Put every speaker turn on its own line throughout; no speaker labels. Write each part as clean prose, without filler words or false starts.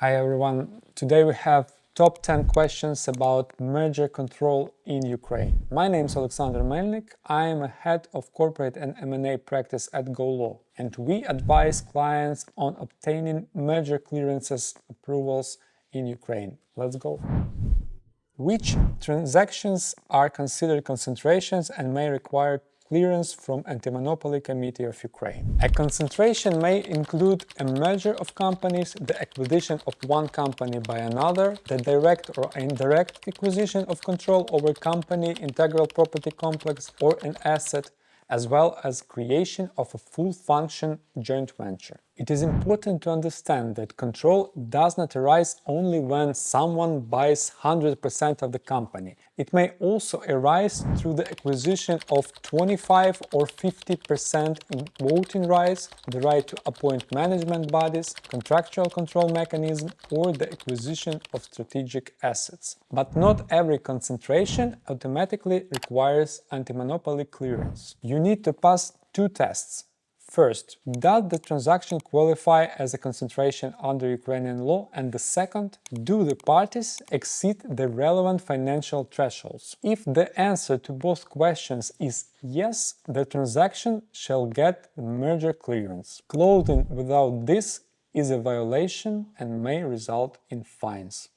Hi everyone, today we have top 10 questions about merger control in Ukraine. My name is Oleksandr Melnyk, I am a head of corporate and M&A practice at GOLAW, and we advise clients on obtaining merger clearances approvals in Ukraine. Let's go. Which transactions are considered concentrations and may require clearance from Antimonopoly Committee of Ukraine? A concentration may include a merger of companies, the acquisition of one company by another, the direct or indirect acquisition of control over company, integral property complex, or an asset, as well as creation of a full-function joint venture. It is important to understand that control does not arise only when someone buys 100% of the company. It may also arise through the acquisition of 25 or 50% voting rights, the right to appoint management bodies, contractual control mechanism, or the acquisition of strategic assets. But not every concentration automatically requires anti-monopoly clearance. You need to pass two tests. First, does the transaction qualify as a concentration under Ukrainian law? And the second, do the parties exceed the relevant financial thresholds? If the answer to both questions is yes, the transaction shall get merger clearance. Closing without this is a violation and may result in fines.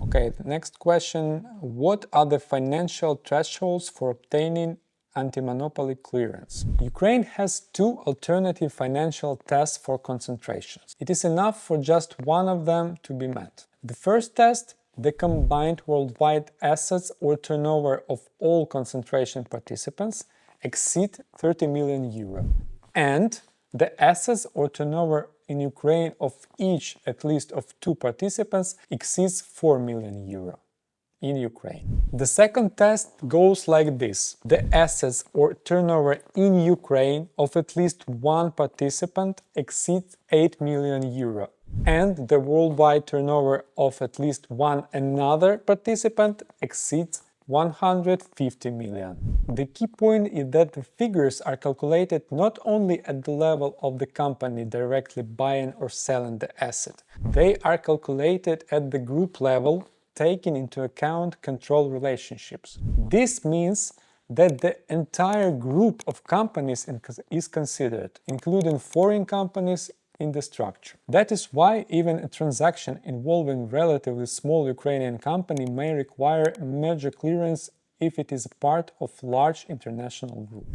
Okay, the next question. What are the financial thresholds for obtaining anti-monopoly clearance? Ukraine has two alternative financial tests for concentrations. It is enough for just one of them to be met. The first test, the combined worldwide assets or turnover of all concentration participants exceed 30 million euro, and the assets or turnover in Ukraine of each at least of two participants exceeds 4 million euro. In Ukraine. The second test goes like this. The assets or turnover in Ukraine of at least one participant exceeds 8 million euro, and the worldwide turnover of at least one another participant exceeds 150 million. The key point is that the figures are calculated not only at the level of the company directly buying or selling the asset. They are calculated at the group level, taking into account control relationships. This means that the entire group of companies is considered, including foreign companies in the structure. That is why even a transaction involving relatively small Ukrainian company may require merger clearance if it is part of large international group.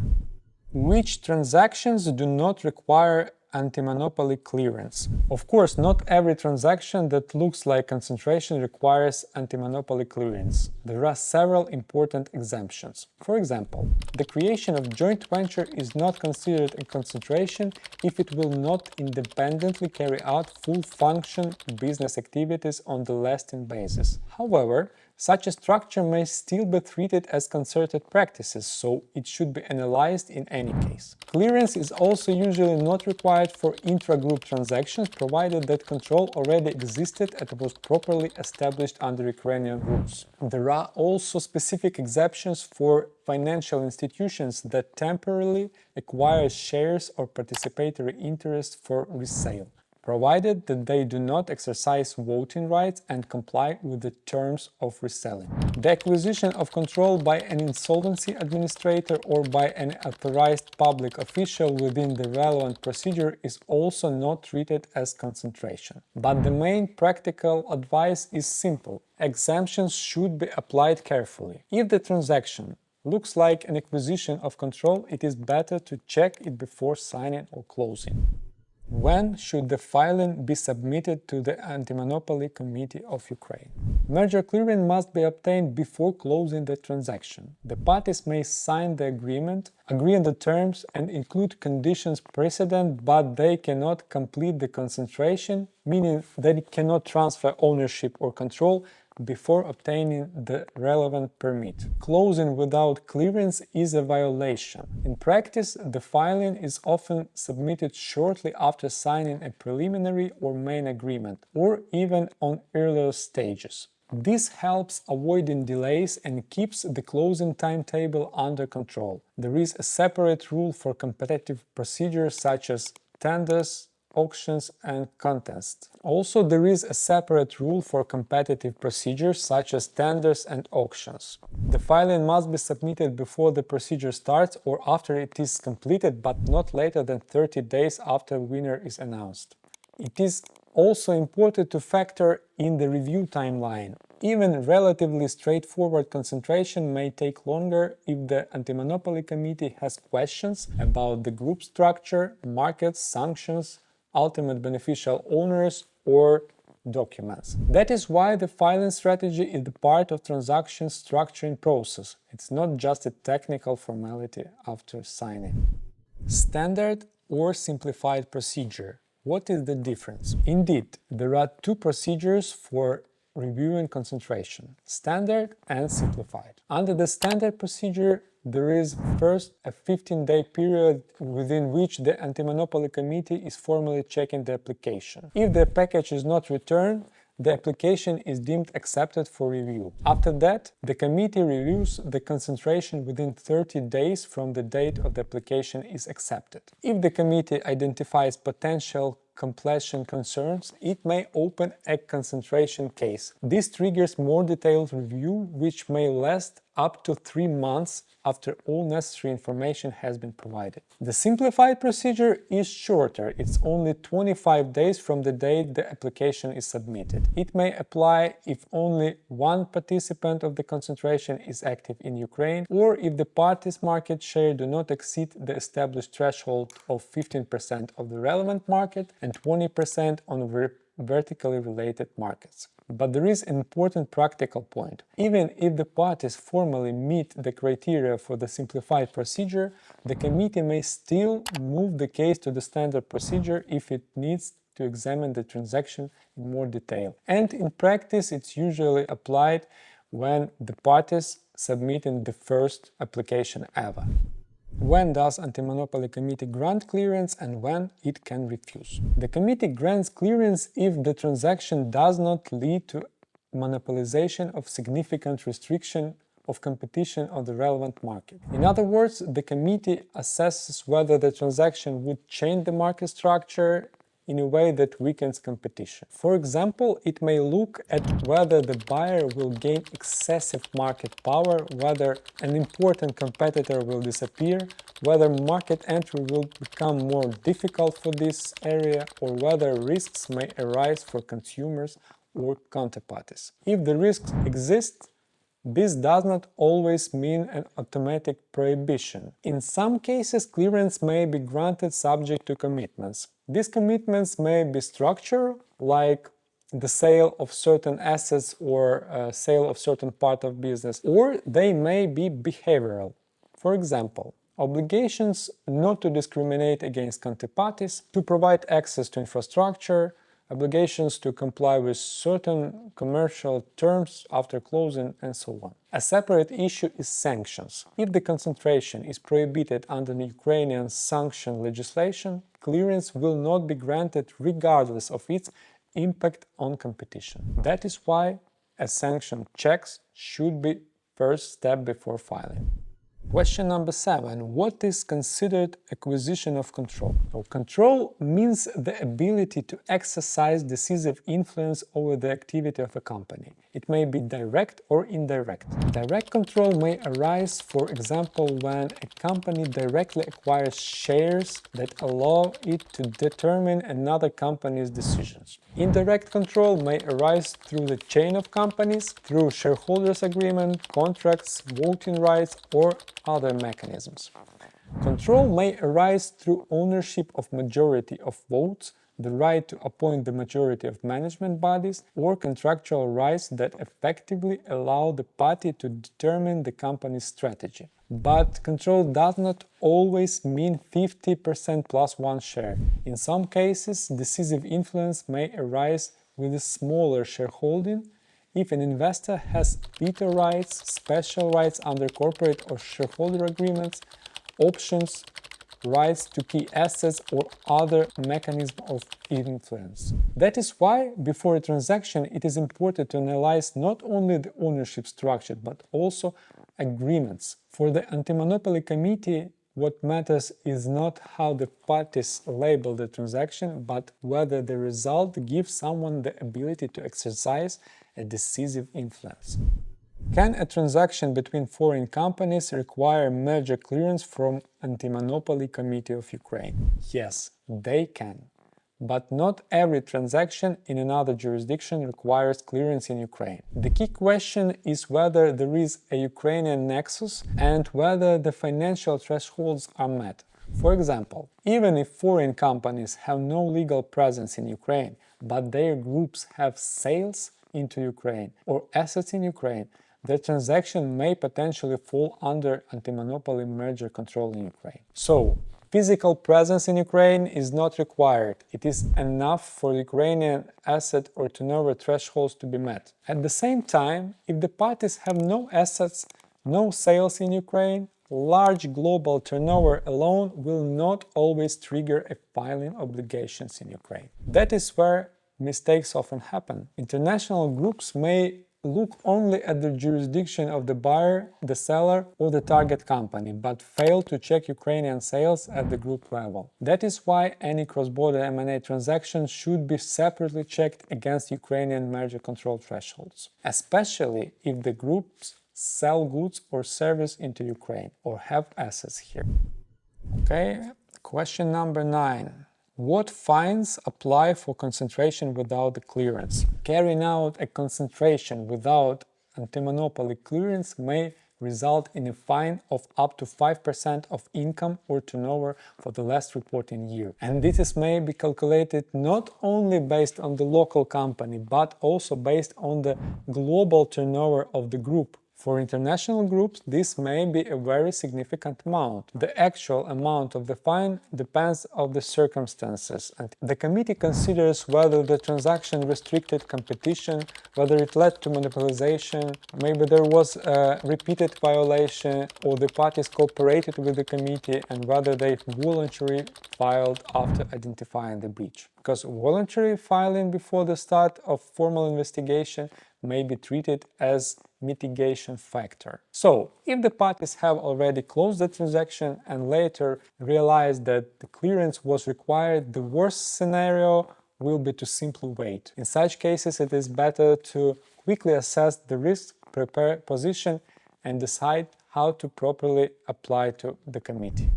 Which transactions do not require anti-monopoly clearance? Of course, not every transaction that looks like concentration requires anti-monopoly clearance. There are several important exemptions. For example, the creation of joint venture is not considered a concentration if it will not independently carry out full-function business activities on the lasting basis. However, such a structure may still be treated as concerted practices, so it should be analyzed in any case. Clearance is also usually not required for intra-group transactions, provided that control already existed and was properly established under Ukrainian rules. There are also specific exceptions for financial institutions that temporarily acquire shares or participatory interest for resale, provided that they do not exercise voting rights and comply with the terms of reselling. The acquisition of control by an insolvency administrator or by an authorized public official within the relevant procedure is also not treated as concentration. But the main practical advice is simple. Exemptions should be applied carefully. If the transaction looks like an acquisition of control, it is better to check it before signing or closing. When should the filing be submitted to the Antimonopoly Committee of Ukraine? Merger clearance must be obtained before closing the transaction. The parties may sign the agreement, agree on the terms, and include conditions precedent, but they cannot complete the concentration, meaning they cannot transfer ownership or control before obtaining the relevant permit. Closing without clearance is a violation. In practice, the filing is often submitted shortly after signing a preliminary or main agreement, or even on earlier stages. This helps avoiding delays and keeps the closing timetable under control. There is a separate rule for competitive procedures such as tenders, auctions and contests. Also, there is a separate rule for competitive procedures such as tenders and auctions. The filing must be submitted before the procedure starts or after it is completed, but not later than 30 days after winner is announced. It is also important to factor in the review timeline. Even relatively straightforward concentration may take longer if the Anti-Monopoly Committee has questions about the group structure, markets, sanctions, ultimate beneficial owners, or documents. That is why the filing strategy is the part of transaction structuring process. It's not just a technical formality after signing. Standard or simplified procedure. What is the difference? Indeed, there are two procedures for reviewing concentration: standard and simplified. Under the standard procedure, there is first a 15-day period within which the Anti-Monopoly Committee is formally checking the application. If the package is not returned, the application is deemed accepted for review. After that, the committee reviews the concentration within 30 days from the date of the application is accepted. If the committee identifies potential completion concerns, it may open a concentration case. This triggers more detailed review, which may last up to 3 months after all necessary information has been provided. The simplified procedure is shorter. It's only 25 days from the date the application is submitted. It may apply if only one participant of the concentration is active in Ukraine, or if the parties' market share do not exceed the established threshold of 15% of the relevant market and 20% on vertically related markets. But there is an important practical point. Even if the parties formally meet the criteria for the simplified procedure, the committee may still move the case to the standard procedure if it needs to examine the transaction in more detail. And in practice, it's usually applied when the parties submit in the first application ever. When does Anti-Monopoly Committee grant clearance and when it can refuse? The committee grants clearance if the transaction does not lead to monopolization of significant restriction of competition on the relevant market. In other words, the committee assesses whether the transaction would change the market structure in a way that weakens competition. For example, it may look at whether the buyer will gain excessive market power, whether an important competitor will disappear, whether market entry will become more difficult for this area, or whether risks may arise for consumers or counterparties. If the risks exist, this does not always mean an automatic prohibition. In some cases, clearance may be granted subject to commitments. These commitments may be structured, like the sale of certain assets or sale of certain part of business, or they may be behavioral. For example, obligations not to discriminate against counterparties, to provide access to infrastructure, obligations to comply with certain commercial terms after closing, and so on. A separate issue is sanctions. If the concentration is prohibited under the Ukrainian sanction legislation, clearance will not be granted regardless of its impact on competition. That is why a sanction checks should be first step before filing. Question number 7. What is considered acquisition of control? So, control means the ability to exercise decisive influence over the activity of a company. It may be direct or indirect. Direct control may arise, for example, when a company directly acquires shares that allow it to determine another company's decisions. Indirect control may arise through the chain of companies, through shareholders' agreement, contracts, voting rights, or other mechanisms. Control may arise through ownership of majority of votes, the right to appoint the majority of management bodies, or contractual rights that effectively allow the party to determine the company's strategy. But control does not always mean 50% plus one share. In some cases, decisive influence may arise with a smaller shareholding, if an investor has veto rights, special rights under corporate or shareholder agreements, options, rights to key assets, or other mechanism of influence. That is why, before a transaction, it is important to analyze not only the ownership structure, but also agreements. For the Anti-Monopoly Committee, What matters is not how the parties label the transaction, but whether the result gives someone the ability to exercise a decisive influence. Can a transaction between foreign companies require merger clearance from Antimonopoly Committee of Ukraine? Yes, they can. But not every transaction in another jurisdiction requires clearance in Ukraine. The key question is whether there is a Ukrainian nexus and whether the financial thresholds are met. For example, even if foreign companies have no legal presence in Ukraine, but their groups have sales into Ukraine or assets in Ukraine, the transaction may potentially fall under anti-monopoly merger control in Ukraine. So, physical presence in Ukraine is not required. It is enough for Ukrainian asset or turnover thresholds to be met. At the same time, if the parties have no assets, no sales in Ukraine, large global turnover alone will not always trigger a filing obligations in Ukraine. That is where mistakes often happen. International groups may look only at the jurisdiction of the buyer, the seller, or the target company, but fail to check Ukrainian sales at the group level. That is why any cross-border M&A transaction should be separately checked against Ukrainian merger control thresholds, especially if the groups sell goods or service into Ukraine or have assets here. Okay, question number 9. What fines apply for concentration without the clearance? Carrying out a concentration without anti-monopoly clearance may result in a fine of up to 5% of income or turnover for the last reporting year. And this may be calculated not only based on the local company, but also based on the global turnover of the group. For international groups, this may be a very significant amount. The actual amount of the fine depends on the circumstances, and the committee considers whether the transaction restricted competition, whether it led to monopolization, maybe there was a repeated violation, or the parties cooperated with the committee, and whether they voluntarily filed after identifying the breach. Because voluntary filing before the start of formal investigation may be treated as mitigation factor. So, if the parties have already closed the transaction and later realized that the clearance was required, the worst scenario will be to simply wait. In such cases, it is better to quickly assess the risk, prepare position, and decide how to properly apply to the committee.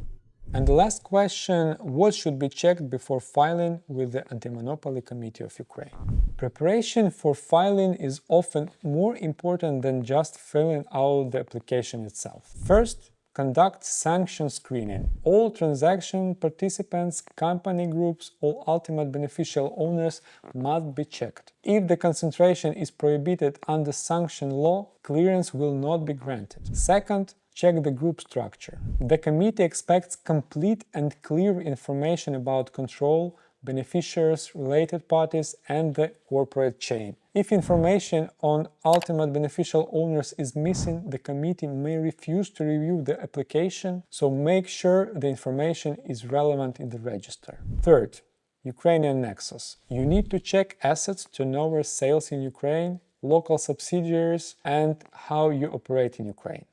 And the last question, what should be checked before filing with the Antimonopoly Committee of Ukraine? Preparation for filing is often more important than just filling out the application itself. First, conduct sanction screening. All transaction participants, company groups, all ultimate beneficial owners must be checked. If the concentration is prohibited under sanction law, clearance will not be granted. Second, check the group structure. The committee expects complete and clear information about control, beneficiaries, related parties, and the corporate chain. If information on ultimate beneficial owners is missing, the committee may refuse to review the application, so make sure the information is relevant in the register. Third, Ukrainian nexus. You need to check assets, turnover, sales in Ukraine, local subsidiaries, and how you operate in Ukraine.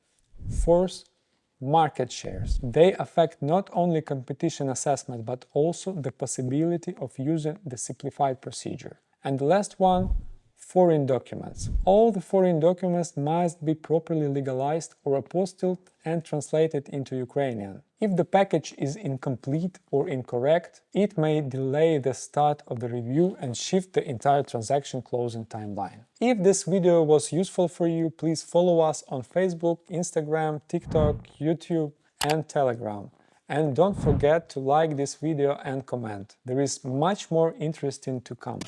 Fourth, market shares. They affect not only competition assessment, but also the possibility of using the simplified procedure. And the last one, foreign documents. All the foreign documents must be properly legalized or apostilled and translated into Ukrainian. If the package is incomplete or incorrect, it may delay the start of the review and shift the entire transaction closing timeline. If this video was useful for you, please follow us on Facebook, Instagram, TikTok, YouTube, and Telegram. And don't forget to like this video and comment. There is much more interesting to come.